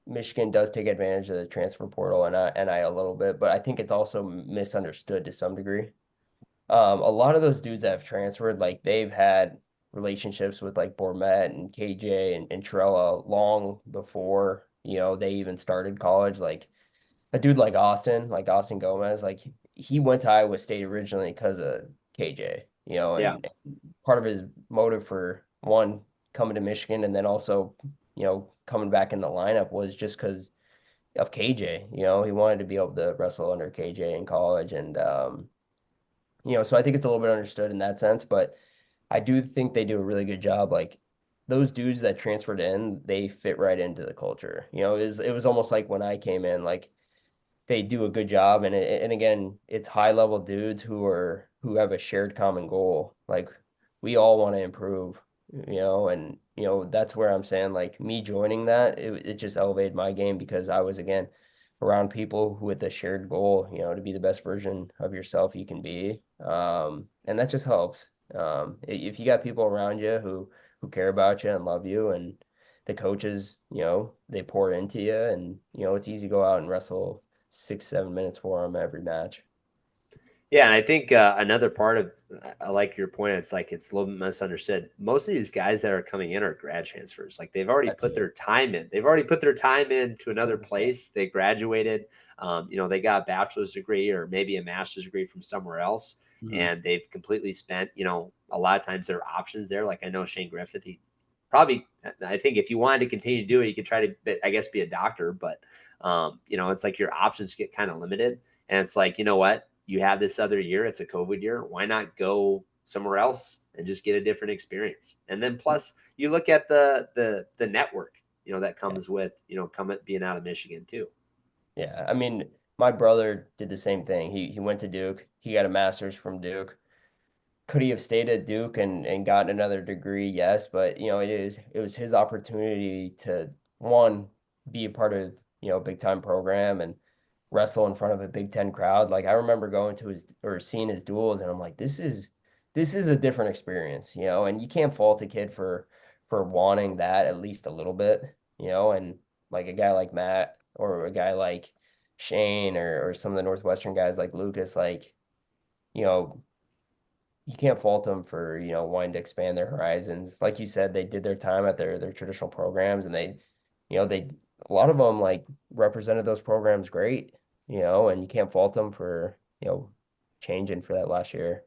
Michigan does take advantage of the transfer portal and NI a little bit, but I think it's also misunderstood to some degree. A lot of those dudes that have transferred, like they've had relationships with like Bourmet and KJ and Trella long before, they even started college. Like a dude like Austin Gomez, like he went to Iowa State originally because of KJ, Yeah. and part of his motive for one coming to Michigan and then also, coming back in the lineup was just because of KJ. He wanted to be able to wrestle under KJ in college, and so I think it's a little bit understood in that sense, but I do think they do a really good job. Like those dudes that transferred in, they fit right into the culture. It was almost like when I came in, like they do a good job, and again, it's high level dudes who have a shared common goal. Like we all want to improve, and that's where I'm saying like me joining that, it just elevated my game because I was again around people who with a shared goal, to be the best version of yourself you can be. And that just helps. If you got people around you who care about you and love you, and the coaches, they pour into you, and it's easy to go out and wrestle 6, 7 minutes for them every match. Yeah, and I think another part of I like your point. It's like it's a little bit misunderstood. Most of these guys that are coming in are grad transfers. Like they've already That put too. their time in. They've already put their time in to another 100%. place. They graduated. They got a bachelor's degree or maybe a master's degree from somewhere else, Mhm. and they've completely spent. A lot of times there are options there. Like I know Shane Griffith. He probably. I think if you wanted to continue to do it, you could try to, I guess, be a doctor. But it's like your options get kind of limited, and it's like what you have this other year, it's a COVID year. Why not go somewhere else and just get a different experience? And then plus you look at the network, that Yeah. comes with, coming being out of Michigan too. Yeah. I mean, my brother did the same thing. He went to Duke. He got a master's from Duke. Could he have stayed at Duke and gotten another degree? Yes, but it was his opportunity to one be a part of a big time program and wrestle in front of a Big Ten crowd. Like I remember going to his or seeing his duels, and I'm like, this is a different experience, and you can't fault a kid for wanting that at least a little bit, and like a guy like Matt or a guy like Shane or some of the Northwestern guys like Lucas, like you know you can't fault them for, wanting to expand their horizons. Like you said, they did their time at their traditional programs, and they a lot of them like represented those programs great, and you can't fault them for, changing for that last year.